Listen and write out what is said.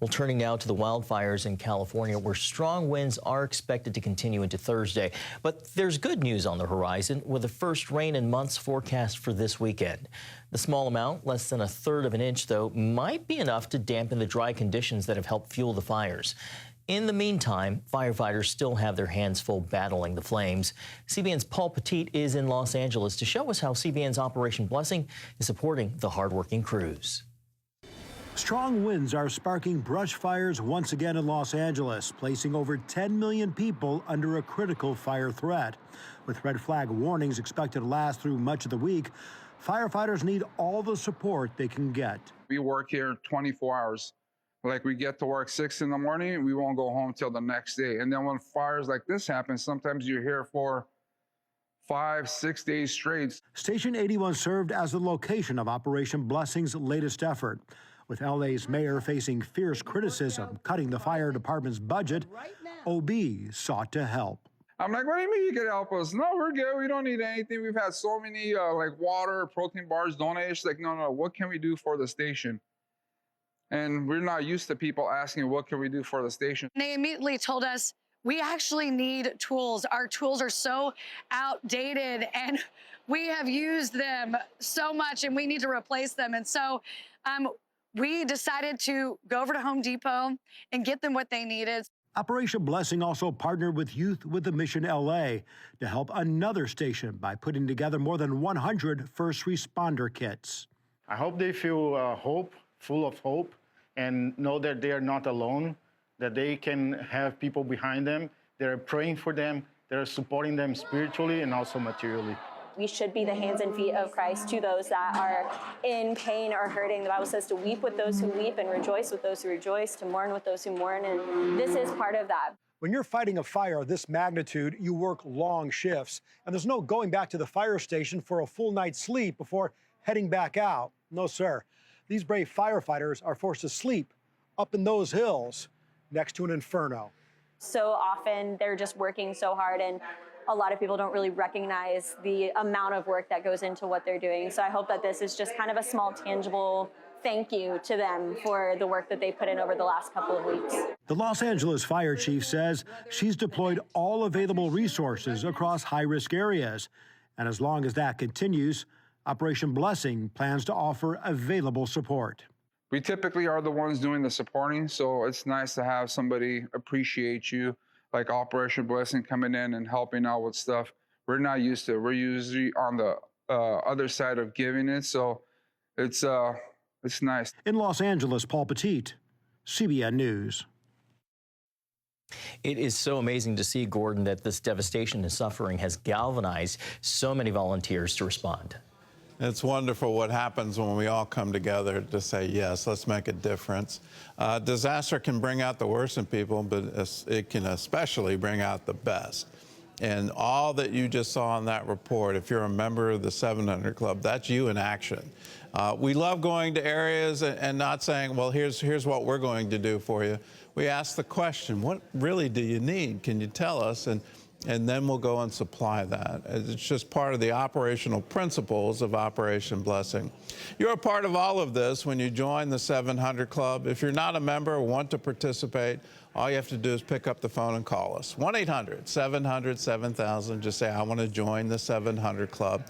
Well, turning now to the wildfires in California, where strong winds are expected to continue into Thursday. But there's good news on the horizon, with the first rain in months forecast for this weekend. The small amount, less than 1/3 of an inch, though, might be enough to dampen the dry conditions that have helped fuel the fires. In the meantime, firefighters still have their hands full battling the flames. CBN's Petite is in Los Angeles to show us how CBN's Operation Blessing is supporting the hardworking crews. Strong winds are sparking brush fires once again in Los Angeles, placing over 10 million people under a critical fire threat. With red flag warnings expected to last through much of the week, firefighters need all the support they can get. We work here 24 hours. Like, we get to work 6 in the morning, we won't go home till the next day. And then when fires like this happen, sometimes you're here for 5-6 days straight. Station 81 served as the location of Operation Blessing's latest effort. With LA's mayor facing fierce criticism, cutting the fire department's budget, OB sought to help. I'm like, what do you mean you can help us? No, we're good. We don't need anything. We've had so many like water, protein bars donated. Like, no, what can we do for the station? And we're not used to people asking, what can we do for the station? They immediately told us, we actually need tools. Our tools are so outdated and we have used them so much and we need to replace them. And so we decided to go over to Home Depot and get them what they needed. Operation Blessing also partnered with Youth with a Mission LA to help another station by putting together more than 100 first responder kits. I hope they feel full of hope, and know that they are not alone, that they can have people behind them. They're praying for them, they're supporting them spiritually and also materially. We should be the hands and feet of Christ to those that are in pain or hurting. The Bible says to weep with those who weep and rejoice with those who rejoice, to mourn with those who mourn, and this is part of that. When you're fighting a fire of this magnitude, you work long shifts, and there's no going back to the fire station for a full night's sleep before heading back out. No, sir. These brave firefighters are forced to sleep up in those hills next to an inferno. So often they're just working so hard, and a lot of people don't really recognize the amount of work that goes into what they're doing. So I hope that this is just kind of a small, tangible thank you to them for the work that they put in over the last couple of weeks. The Los Angeles fire chief says she's deployed all available resources across high-risk areas. And as long as that continues, Operation Blessing plans to offer available support. We typically are the ones doing the supporting, so it's nice to have somebody appreciate you, like Operation Blessing coming in and helping out with stuff. We're not used to it. We're usually on the other side of giving it, so it's nice. In Los Angeles, Petite, CBN News. It is so amazing to see, Gordon, that this devastation and suffering has galvanized so many volunteers to respond. It's wonderful what happens when we all come together to say, yes, let's make a difference. Disaster can bring out the worst in people, but it can especially bring out the best. And all that you just saw in that report, if you're a member of the 700 Club, that's you in action. We love going to areas and not saying, well, here's what we're going to do for you. We ask the question, what really do you need? Can you tell us? And then we'll go and supply that. It's just part of the operational principles of Operation Blessing. You're a part of all of this when you join the 700 Club. If you're not a member or want to participate, all you have to do is pick up the phone and call us. 1-800-700-7000. Just say, I want to join the 700 Club.